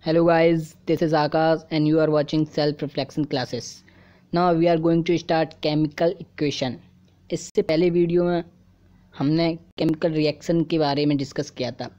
Hello guys, this is Akash and you are watching self reflection classes. Now we are going to start chemical equation. इससे पहले video में हमने chemical reaction के बारे में discuss किया था.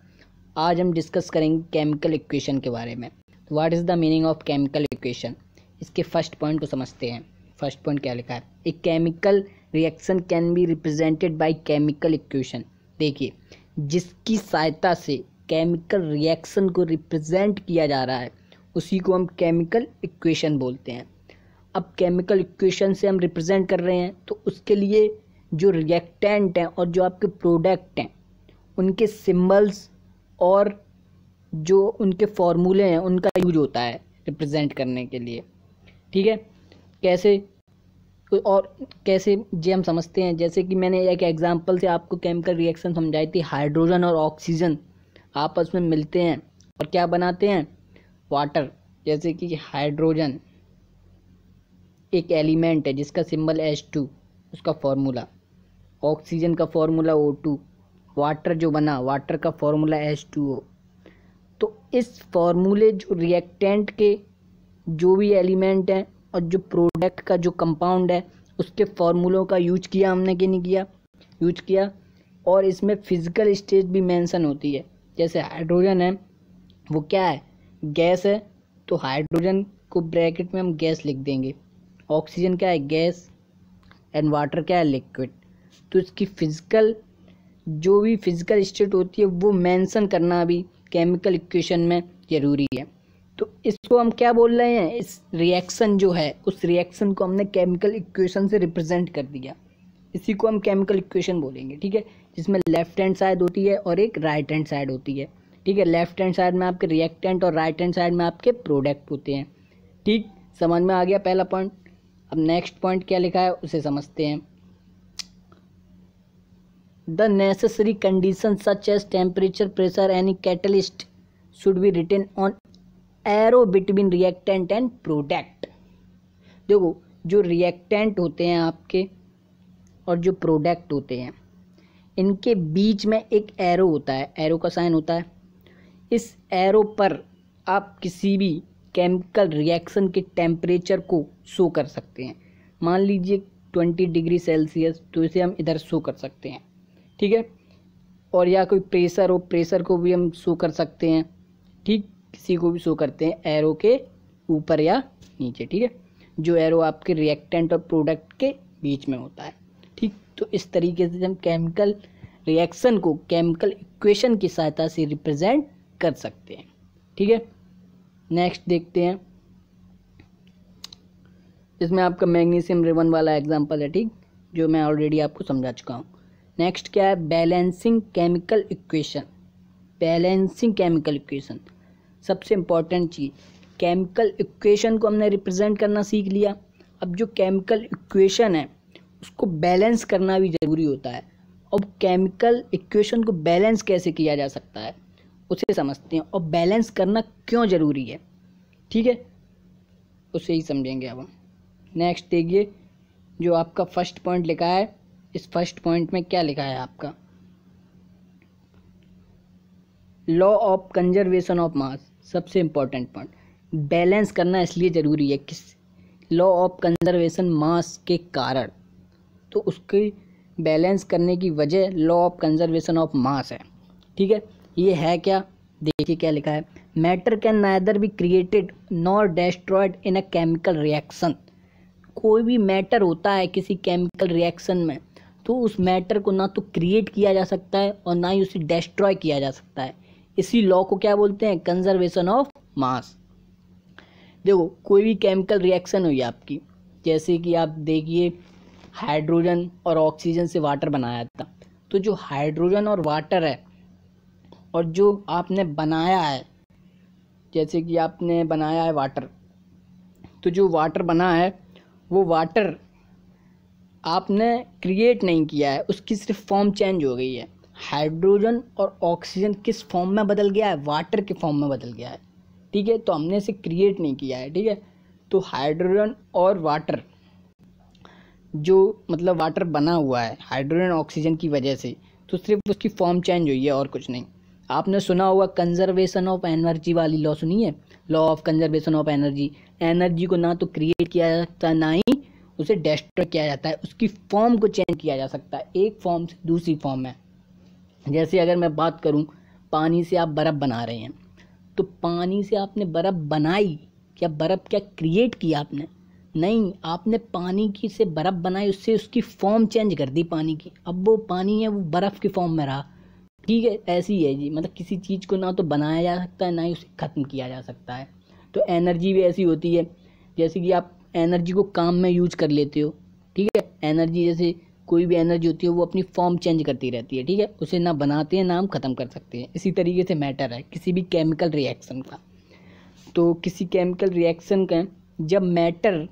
आज हम डिस्कस करेंगे केमिकल इक्वेशन के बारे में. What is the meaning of chemical equation. इसके फर्स्ट पॉइंट को समझते हैं. फर्स्ट पॉइंट क्या लिखा है. A chemical reaction can be represented by chemical equation. देखिए, जिसकी सहायता से केमिकल रिएक्शन को रिप्रेजेंट किया जा रहा है उसी को हम केमिकल इक्वेशन बोलते हैं. अब केमिकल इक्वेशन से हम रिप्रेजेंट कर रहे हैं तो उसके लिए जो रिएक्टेंट हैं और जो आपके प्रोडक्ट हैं उनके सिंबल्स और जो उनके फॉर्मूले हैं उनका यूज होता है रिप्रेजेंट करने के लिए. ठीक है, कैसे और कैसे ये हम समझते हैं. जैसे कि मैंने एक एग्जांपल से आपको केमिकल रिएक्शन समझाई थी. हाइड्रोजन और ऑक्सीजन आपस में मिलते हैं और क्या बनाते हैं, वाटर. जैसे कि हाइड्रोजन एक एलिमेंट है जिसका सिंबल H2, उसका फॉर्मूला. ऑक्सीजन का फॉर्मूला O2. वाटर जो बना, वाटर का फॉर्मूला H2O. तो इस फॉर्मूले जो रिएक्टेंट के जो भी एलिमेंट हैं और जो प्रोडक्ट का जो कंपाउंड है उसके फॉर्मूलों का यूज किया हमने कि नहीं किया, यूज किया. और इसमें फिजिकल स्टेट भी मेंशन होती है. जैसे हाइड्रोजन है वो क्या है, गैस है, तो हाइड्रोजन को ब्रैकेट में हम गैस लिख देंगे. ऑक्सीजन क्या है, गैस. एंड वाटर क्या है, लिक्विड. तो इसकी फिजिकल जो भी फिजिकल स्टेट होती है वो मेंशन करना भी केमिकल इक्वेशन में ज़रूरी है. तो इसको हम क्या बोल रहे हैं, इस रिएक्शन जो है उस रिएक्शन को हमने केमिकल इक्वेशन से रिप्रेजेंट कर दिया. इसी को हम केमिकल इक्वेशन बोलेंगे. ठीक है, जिसमें लेफ्ट हैंड साइड होती है और एक राइट हैंड साइड होती है. ठीक है, लेफ्ट हैंड साइड में आपके रिएक्टेंट और राइट हैंड साइड में आपके प्रोडक्ट होते हैं. ठीक, समझ में आ गया पहला पॉइंट. अब नेक्स्ट पॉइंट क्या लिखा है उसे समझते हैं. The necessary condition such as temperature, pressure, any catalyst should be written on arrow between reactant and product. देखो, जो रिएक्टेंट होते हैं आपके और जो प्रोडक्ट होते हैं इनके बीच में एक एरो होता है, एरो का साइन होता है. इस एरो पर आप किसी भी केमिकल रिएक्शन के टेम्परेचर को शो कर सकते हैं. मान लीजिए 20 डिग्री सेल्सियस, तो इसे हम इधर शो कर सकते हैं. ठीक है, और या कोई प्रेशर हो, प्रेशर को भी हम शो कर सकते हैं. ठीक, किसी को भी शो करते हैं एरो के ऊपर या नीचे. ठीक है, जो एरो आपके रिएक्टेंट और प्रोडक्ट के बीच में होता है. ठीक, तो इस तरीके से हम केमिकल रिएक्शन को केमिकल इक्वेशन की सहायता से रिप्रेजेंट कर सकते हैं. ठीक है, नेक्स्ट देखते हैं. इसमें आपका मैग्नीशियम रिबन वाला एग्जांपल है. ठीक, जो मैं ऑलरेडी आपको समझा चुका हूँ. नेक्स्ट क्या है, balancing chemical equation. Balancing chemical equation सबसे इम्पॉर्टेंट चीज़. केमिकल इक्वेशन को हमने रिप्रेजेंट करना सीख लिया. अब जो केमिकल इक्वेशन है उसको बैलेंस करना भी ज़रूरी होता है. अब केमिकल इक्वेशन को बैलेंस कैसे किया जा सकता है उसे समझते हैं, और बैलेंस करना क्यों ज़रूरी है. ठीक है, उसे ही समझेंगे अब हम. नेक्स्ट देखिए, जो आपका फर्स्ट पॉइंट लिखा है, इस फर्स्ट पॉइंट में क्या लिखा है आपका, law of conservation of mass. सबसे इम्पॉर्टेंट पॉइंट, बैलेंस करना इसलिए ज़रूरी है किस, लॉ ऑफ कंजर्वेशन मास के कारण. तो उसके बैलेंस करने की वजह law of conservation of mass है. ठीक है, ये है क्या, देखिए क्या लिखा है. Matter can neither be created nor destroyed in a chemical reaction. कोई भी मैटर होता है किसी केमिकल रिएक्शन में तो उस मैटर को ना तो क्रिएट किया जा सकता है और ना ही उसे डेस्ट्रॉय किया जा सकता है. इसी लॉ को क्या बोलते हैं, कंजर्वेशन ऑफ मास. देखो, कोई भी केमिकल रिएक्शन हुई आपकी, जैसे कि आप देखिए हाइड्रोजन और ऑक्सीजन से वाटर बनाया था. तो जो हाइड्रोजन और वाटर है और जो आपने बनाया है, जैसे कि आपने बनाया है वाटर, तो जो वाटर बना है वो वाटर आपने क्रिएट नहीं किया है, उसकी सिर्फ फॉर्म चेंज हो गई है. हाइड्रोजन और ऑक्सीजन किस फॉर्म में बदल गया है, वाटर के फॉर्म में बदल गया है. ठीक है, तो हमने इसे क्रिएट नहीं किया है. ठीक है, तो हाइड्रोजन और वाटर जो मतलब वाटर बना हुआ है हाइड्रोजन ऑक्सीजन की वजह से, तो सिर्फ उसकी फॉर्म चेंज हुई है और कुछ नहीं. आपने सुना होगा कंजर्वेशन ऑफ एनर्जी वाली लॉ, सुनी है, law of conservation of energy. Energy को ना तो क्रिएट किया जा सकता है, ना ही उसे डिस्ट्रॉय किया जाता है, उसकी फॉर्म को चेंज किया जा सकता है एक फॉर्म से दूसरी फॉर्म में। जैसे अगर मैं बात करूं, पानी से आप बर्फ़ बना रहे हैं, तो पानी से आपने बर्फ़ बनाई, क्या बर्फ़ क्या क्रिएट किया आपने? नहीं, आपने पानी की से बर्फ़ बनाई, उससे उसकी फॉर्म चेंज कर दी पानी की, अब वो पानी है वो बर्फ़ की फॉर्म में रहा। ठीक है, ऐसी है जी, मतलब किसी चीज़ को ना तो बनाया जा सकता है, ना ही उसे ख़त्म किया जा सकता है। तो एनर्जी भी ऐसी होती है, जैसे कि आप एनर्जी को काम में यूज कर लेते हो। ठीक है, एनर्जी जैसे कोई भी एनर्जी होती है वो अपनी फॉर्म चेंज करती रहती है। ठीक है, उसे ना बनाते हैं ना हम ख़त्म कर सकते हैं। इसी तरीके से मैटर है किसी भी केमिकल रिएक्शन का। तो किसी केमिकल रिएक्शन का जब मैटर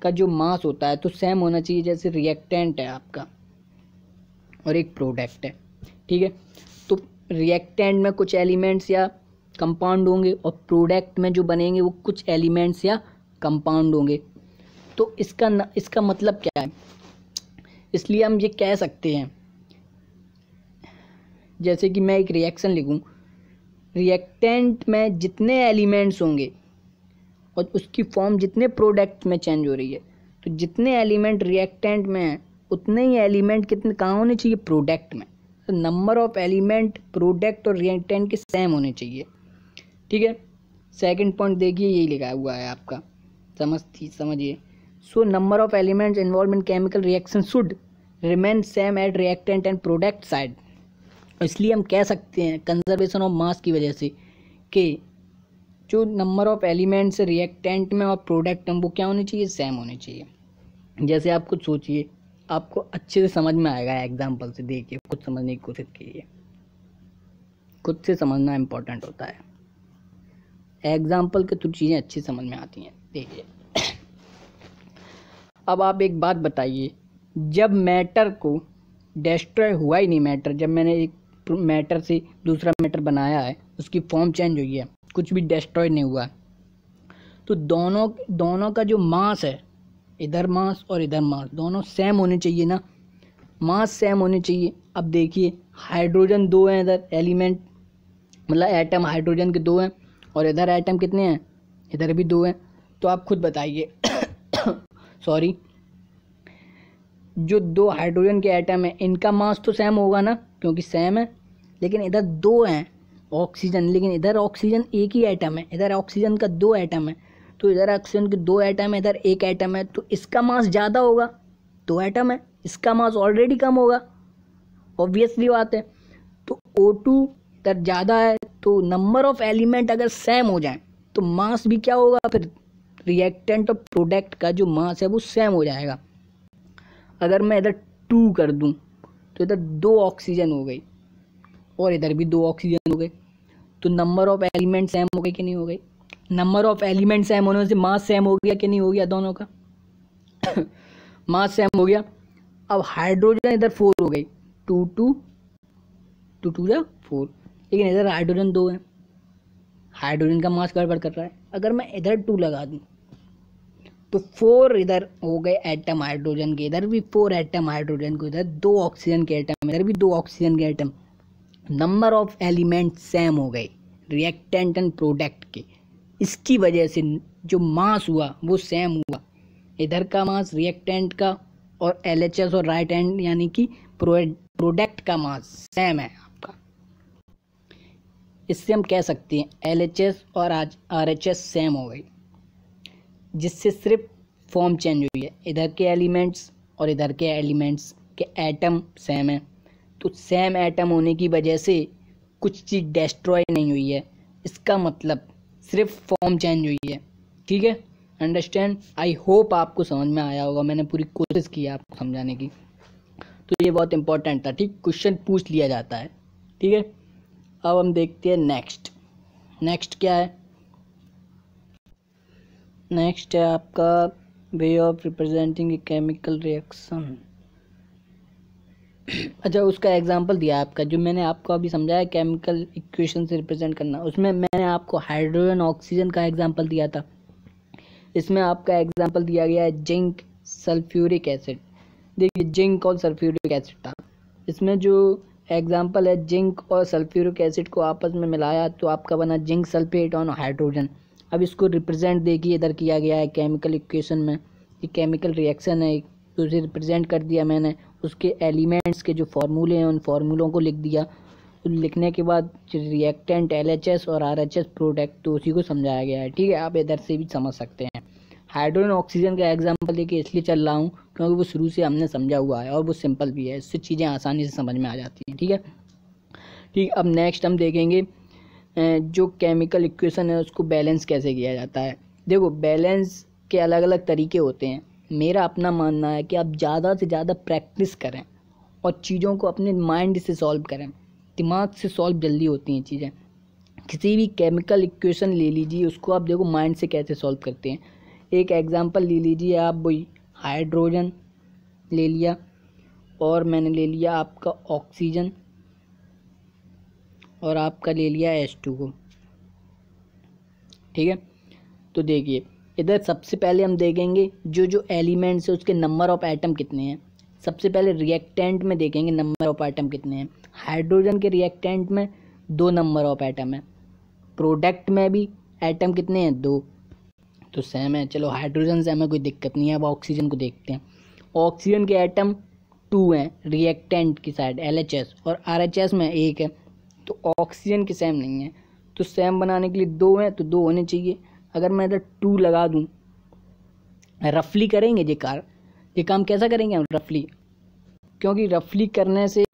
का जो मास होता है तो सेम होना चाहिए, जैसे रिएक्टेंट है आपका और एक प्रोडक्ट है। ठीक है, तो रिएक्टेंट में कुछ एलिमेंट्स या कंपाउंड होंगे और प्रोडक्ट में जो बनेंगे वो कुछ एलिमेंट्स या कंपाउंड होंगे। तो इसका मतलब क्या है? इसलिए हम ये कह सकते हैं, जैसे कि मैं एक रिएक्शन लिखूं, रिएक्टेंट में जितने एलिमेंट्स होंगे और उसकी फॉर्म जितने प्रोडक्ट में चेंज हो रही है, तो जितने एलिमेंट रिएक्टेंट में हैं उतने ही एलिमेंट कितने कहाँ होने चाहिए? प्रोडक्ट में। तो नंबर ऑफ एलिमेंट प्रोडक्ट और रिएक्टेंट के सेम होने चाहिए। ठीक है, सेकंड पॉइंट देखिए, यही लिखा हुआ है आपका, समझिए। So number of elements involve in chemical reaction should remain same at reactant and product side. इसलिए हम कह सकते हैं कंजर्वेशन ऑफ मास की वजह से कि जो नंबर ऑफ एलिमेंट्स रिएक्टेंट में और प्रोडक्ट में वो क्या होने चाहिए? सेम होने चाहिए। जैसे आप कुछ सोचिए, आपको अच्छे से समझ में आएगा, एग्जाम्पल से देखिए, खुद समझने की कोशिश कीजिए, खुद से समझना इम्पोर्टेंट होता है, एग्जाम्पल के थ्रू चीज़ें अच्छी समझ में आती हैं। देखिए, अब आप एक बात बताइए, जब मैटर को डिस्ट्रॉय हुआ ही नहीं, मैटर जब मैंने एक मैटर से दूसरा मैटर बनाया है, उसकी फॉर्म चेंज हुई है, कुछ भी डिस्ट्रॉय नहीं हुआ, तो दोनों का जो मास है, इधर मास और इधर मास, दोनों सेम होने चाहिए ना, मास सेम होने चाहिए। अब देखिए, हाइड्रोजन 2 हैं इधर, एलिमेंट मतलब एटम हाइड्रोजन के 2 हैं, और इधर एटम कितने हैं? इधर भी 2 हैं। तो आप खुद बताइए सॉरी, जो 2 हाइड्रोजन के एटम हैं इनका मास तो सेम होगा ना, क्योंकि सेम है। लेकिन इधर 2 हैं ऑक्सीजन, लेकिन इधर ऑक्सीजन एक ही एटम है, इधर ऑक्सीजन का 2 एटम है। तो इधर ऑक्सीजन के 2 एटम है, इधर 1 एटम है, तो इसका मास ज़्यादा होगा, 2 एटम है, इसका मास ऑलरेडी कम होगा, ऑब्वियसली बात है। तो O2 इधर ज़्यादा है, तो नंबर ऑफ एलिमेंट अगर सेम हो जाए तो मास भी क्या होगा? फिर रिएक्टेंट और प्रोडक्ट का जो मास है वो सेम हो जाएगा। अगर मैं इधर 2 कर दूं तो इधर 2 ऑक्सीजन हो गई और इधर भी 2 ऑक्सीजन हो गए, तो नंबर ऑफ एलिमेंट सेम हो गई कि नहीं हो गई? नंबर ऑफ एलिमेंट सेम होने से मास सेम हो गया कि नहीं हो गया? दोनों का मास सेम हो गया। अब हाइड्रोजन इधर 4 हो गई, 2 2 जा 4, लेकिन इधर हाइड्रोजन 2 है, हाइड्रोजन का मास गड़बड़ कर रहा है। अगर मैं इधर 2 लगा दूं तो 4 इधर हो गए एटम हाइड्रोजन के, इधर भी 4 एटम हाइड्रोजन को, इधर 2 ऑक्सीजन के एटम, इधर भी 2 ऑक्सीजन के atom, number of element same हो गए रिएक्टेंट एंड प्रोडक्ट के। इसकी वजह से जो मास हुआ वो सेम हुआ, इधर का मास रिएक्टेंट का और LHS और राइट हैंड यानी कि प्रोडक्ट का मास सेम है आपका। इससे हम कह सकते हैं LHS और RHS सेम हो गई, जिससे सिर्फ फॉर्म चेंज हुई है, इधर के एलिमेंट्स और इधर के एलिमेंट्स के एटम सेम है। तो सेम एटम होने की वजह से कुछ चीज़ डिस्ट्रॉय नहीं हुई है, इसका मतलब सिर्फ फॉर्म चेंज हुई है। ठीक है, अंडरस्टैंड? आई होप आपको समझ में आया होगा, मैंने पूरी कोशिश की है आपको समझाने की। तो ये बहुत इंपॉर्टेंट था, ठीक, क्वेश्चन पूछ लिया जाता है। ठीक है, अब हम देखते हैं नेक्स्ट क्या है। नेक्स्ट है आपका way of representing a chemical reaction. अच्छा, उसका एग्जांपल दिया आपका, जो मैंने आपको अभी समझाया केमिकल इक्वेशन से रिप्रेजेंट करना, उसमें मैंने आपको हाइड्रोजन ऑक्सीजन का एग्जांपल दिया था। इसमें आपका एग्जांपल दिया गया है जिंक सल्फ्यूरिक एसिड। देखिए, जिंक और सल्फ्यूरिक एसिड था, इसमें जो एग्जाम्पल है जिंक और सल्फ्यूरिक एसिड को आपस में मिलाया तो आपका बना जिंक सल्फेट ऑन हाइड्रोजन। अब इसको रिप्रेजेंट देखिए इधर किया गया है केमिकल इक्वेशन में, ये केमिकल रिएक्शन है तो उसे रिप्रेजेंट कर दिया मैंने। उसके एलिमेंट्स के जो फार्मूले हैं उन फार्मूलों को लिख दिया। तो लिखने के बाद रिएक्टेंट LHS और RHS प्रोडक्ट तो उसी को समझाया गया है। ठीक है, आप इधर से भी समझ सकते हैं। हाइड्रोजन ऑक्सीजन का एग्जांपल लेके इसलिए चल रहा हूँ क्योंकि वो शुरू से हमने समझा हुआ है और वो सिंपल भी है, इससे चीज़ें आसानी से समझ में आ जाती हैं। ठीक है, ठीक। अब नेक्स्ट हम देखेंगे जो केमिकल इक्वेशन है उसको बैलेंस कैसे किया जाता है। देखो, बैलेंस के अलग अलग तरीके होते हैं। मेरा अपना मानना है कि आप ज़्यादा से ज़्यादा प्रैक्टिस करें और चीज़ों को अपने माइंड से सॉल्व करें। दिमाग से सॉल्व जल्दी होती हैं चीज़ें। किसी भी केमिकल इक्वेशन ले लीजिए, उसको आप देखो माइंड से कैसे सॉल्व करते हैं। एक एग्जांपल ले लीजिए आप, वही हाइड्रोजन ले लिया और मैंने ले लिया आपका ऑक्सीजन और आपका ले लिया H2O। ठीक है, तो देखिए इधर सबसे पहले हम देखेंगे जो जो एलिमेंट्स है उसके नंबर ऑफ एटम कितने हैं। सबसे पहले रिएक्टेंट में देखेंगे नंबर ऑफ एटम कितने हैं। हाइड्रोजन के रिएक्टेंट में 2 नंबर ऑफ एटम है। प्रोडक्ट में भी एटम कितने हैं, 2, तो सेम है। चलो हाइड्रोजन से हमें कोई दिक्कत नहीं है। अब ऑक्सीजन को देखते हैं। ऑक्सीजन के एटम 2 हैं रिएक्टेंट की साइड LHS और RHS में 1 है, तो ऑक्सीजन के सेम नहीं है। तो सेम बनाने के लिए 2 हैं तो 2 होने चाहिए। अगर मैं इधर 2 लगा दूं, रफली करेंगे ये काम कैसा करेंगे हम, रफली, क्योंकि रफली करने से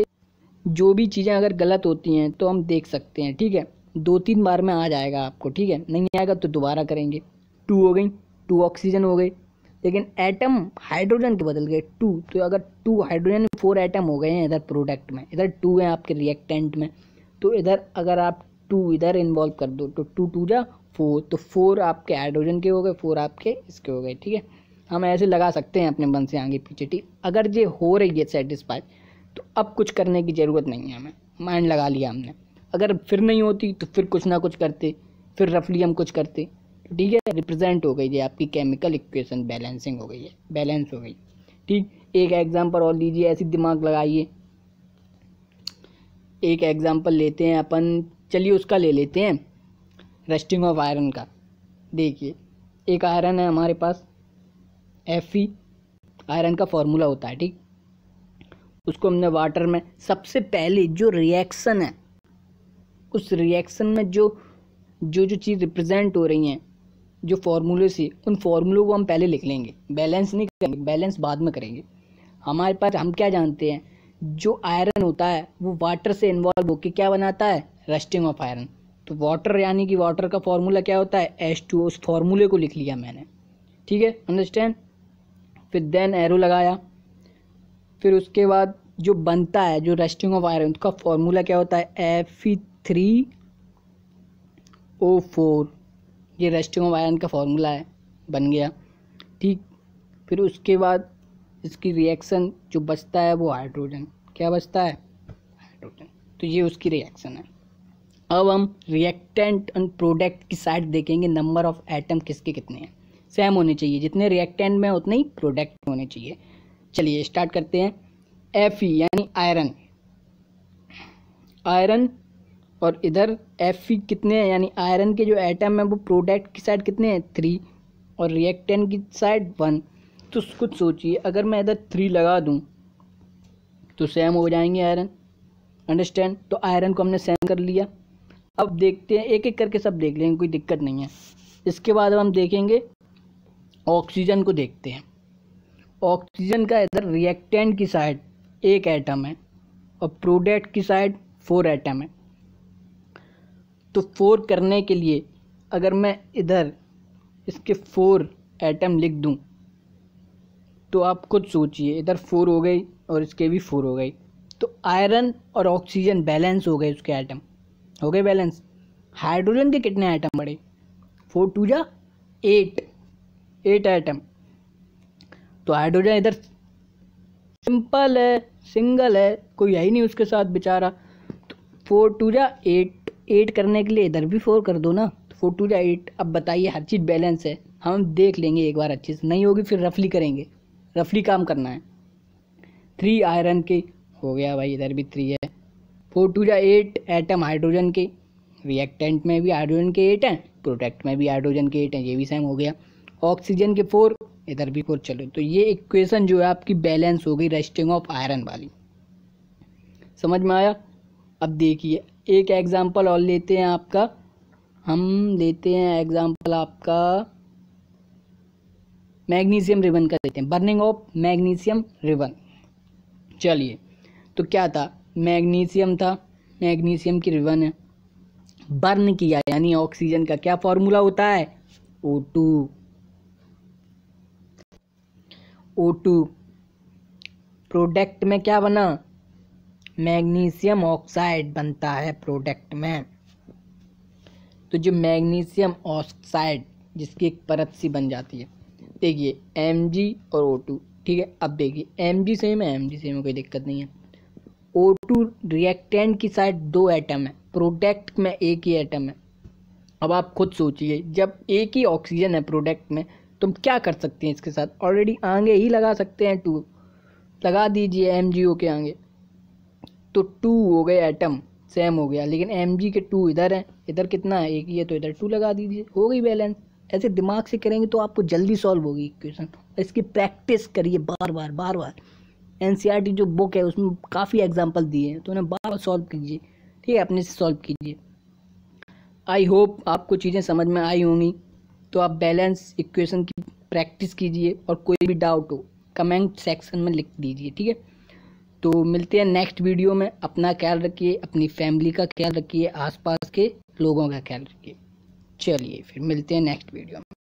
जो भी चीज़ें अगर गलत होती हैं तो हम देख सकते हैं। ठीक है, 2-3 बार में आ जाएगा आपको। ठीक है, नहीं आएगा तो दोबारा करेंगे। 2 हो गई, 2 ऑक्सीजन हो गई, लेकिन एटम हाइड्रोजन के बदल गए 2। तो अगर 2 हाइड्रोजन 4 एटम हो गए हैं इधर प्रोडक्ट में, इधर 2 हैं आपके रिएक्टेंट में, तो इधर अगर आप 2 इधर इन्वॉल्व कर दो तो 2 2 जा 4, तो 4 आपके हाइड्रोजन के हो गए, 4 आपके इसके हो गए। ठीक है, हम ऐसे लगा सकते हैं अपने मन से आगे पीछे। ठीक, अगर ये हो रही है सेटिस्फाई तो अब कुछ करने की ज़रूरत नहीं है, हमें माइंड लगा लिया हमने। अगर फिर नहीं होती तो फिर कुछ ना कुछ करते, फिर रफली हम कुछ करते। ठीक है, रिप्रेजेंट हो गई ये आपकी केमिकल इक्वेशन, बैलेंसिंग हो गई है, बैलेंस हो गई। ठीक, एक एग्जांपल और लीजिए, ऐसी दिमाग लगाइए। एक एग्जांपल लेते हैं अपन, चलिए उसका ले लेते हैं रस्टिंग ऑफ आयरन का। देखिए एक आयरन है हमारे पास, Fe आयरन का फॉर्मूला होता है। ठीक, उसको हमने वाटर में, सबसे पहले जो रिएक्शन है उस रिएक्शन में जो चीज़ रिप्रेजेंट हो रही हैं जो फार्मूले से, उन फार्मूलों को हम पहले लिख लेंगे। बैलेंस नहीं करेंगे, बैलेंस बाद में करेंगे। हमारे पास, हम क्या जानते हैं, जो आयरन होता है वो वाटर से इन्वॉल्व होकर क्या बनाता है, रस्टिंग ऑफ आयरन। तो वाटर यानी कि वाटर का फॉर्मूला क्या होता है, H2O। उस फॉर्मूले को लिख लिया मैंने। ठीक है, अंडरस्टैंड। फिर देन एरो लगाया। फिर उसके बाद जो बनता है, जो रस्टिंग ऑफ आयरन, उसका फॉर्मूला क्या होता है, Fe3O4। ये रस्टिंग ऑफ आयरन का फॉर्मूला है, बन गया। ठीक, फिर उसके बाद इसकी रिएक्शन जो बचता है वो हाइड्रोजन, क्या बचता है, हाइड्रोजन। तो ये उसकी रिएक्शन है। अब हम रिएक्टेंट और प्रोडक्ट की साइड देखेंगे। नंबर ऑफ एटम किसके कितने हैं, सेम होने चाहिए। जितने रिएक्टेंट में उतने ही प्रोडक्ट होने चाहिए। चलिए स्टार्ट करते हैं। Fe यानी आयरन, आयरन, और इधर Fe कितने हैं, यानी आयरन के जो एटम है वो प्रोडक्ट की साइड कितने हैं, 3, और रिएक्टेंट की साइड 1। तो कुछ सोचिए, अगर मैं इधर 3 लगा दूं तो सेम हो जाएंगे आयरन, अंडरस्टैंड। तो आयरन को हमने सेम कर लिया। अब देखते हैं, एक एक करके सब देख लेंगे, कोई दिक्कत नहीं है। इसके बाद अब हम देखेंगे ऑक्सीजन को, देखते हैं। ऑक्सीजन का इधर रिएक्टेंट की साइड 1 एटम है और प्रोडक्ट की साइड 4 एटम है। तो 4 करने के लिए अगर मैं इधर इसके 4 एटम लिख दूं तो आप खुद सोचिए, इधर 4 हो गई और इसके भी 4 हो गई। तो आयरन और ऑक्सीजन बैलेंस हो गए, उसके एटम हो गए बैलेंस। हाइड्रोजन के कितने एटम बढ़े, 4 2 जा 8 एटम। तो हाइड्रोजन इधर सिंपल है, सिंगल है, कोई है ही नहीं उसके साथ बेचारा। तो 4 2 जा 8 करने के लिए इधर भी 4 कर दो ना, तो 4 2 जा 8। अब बताइए, हर चीज़ बैलेंस है। हम देख लेंगे एक बार अच्छे से, नहीं होगी फिर रफली करेंगे, रफली काम करना है। 3 आयरन के हो गया भाई, इधर भी 3 है। 4 टू जा 8 एटम हाइड्रोजन के, रिएक्टेंट में भी हाइड्रोजन के 8 हैं, प्रोडक्ट में भी हाइड्रोजन के 8 हैं, ये भी सेम हो गया। ऑक्सीजन के 4, इधर भी 4। चलो तो ये इक्वेशन जो है आपकी बैलेंस हो गई रेस्टिंग ऑफ आयरन वाली। समझ में आया? अब देखिए एक एग्जांपल और लेते हैं आपका, हम लेते हैं एग्जांपल आपका मैग्नीशियम रिबन का लेते हैं, बर्निंग ऑफ मैग्नीशियम रिबन। चलिए तो क्या था, मैग्नीशियम था, मैग्नीशियम की रिबन है, बर्न किया यानी ऑक्सीजन का क्या फॉर्मूला होता है, O2। प्रोडक्ट में क्या बना, मैग्नीशियम ऑक्साइड बनता है प्रोडक्ट में। तो जो मैग्नीशियम ऑक्साइड जिसकी एक परत सी बन जाती है, देखिए Mg और O2, ठीक है। अब देखिए Mg सेम है, Mg सेम है, कोई दिक्कत नहीं है। O2 रिएक्टेंट की साइड 2 एटम है, प्रोडक्ट में एक ही एटम है। अब आप खुद सोचिए, जब एक ही ऑक्सीजन है प्रोडक्ट में, तुम क्या कर सकते हैं इसके साथ, ऑलरेडी आगे ही लगा सकते हैं 2, लगा दीजिए MgO के आगे, तो 2 हो गए एटम, सेम हो गया। लेकिन Mg के 2 इधर है, इधर कितना है, एक ही है, तो इधर 2 लगा दीजिए, हो गई बैलेंस। ऐसे दिमाग से करेंगे तो आपको जल्दी सॉल्व होगी इक्वेशन। इसकी प्रैक्टिस करिए बार बार। NCERT जो बुक है उसमें काफ़ी एग्जाम्पल दिए हैं, तो उन्हें बार बार सॉल्व कीजिए, ठीक है, अपने से सॉल्व कीजिए। आई होप आपको चीज़ें समझ में आई होंगी। तो आप बैलेंस इक्वेशन की प्रैक्टिस कीजिए, और कोई भी डाउट हो कमेंट सेक्शन में लिख दीजिए, ठीक है। तो मिलते हैं नेक्स्ट वीडियो में। अपना ख्याल रखिए, अपनी फैमिली का ख्याल रखिए, आसपास के लोगों का ख्याल रखिए। चलिए फिर मिलते हैं नेक्स्ट वीडियो में।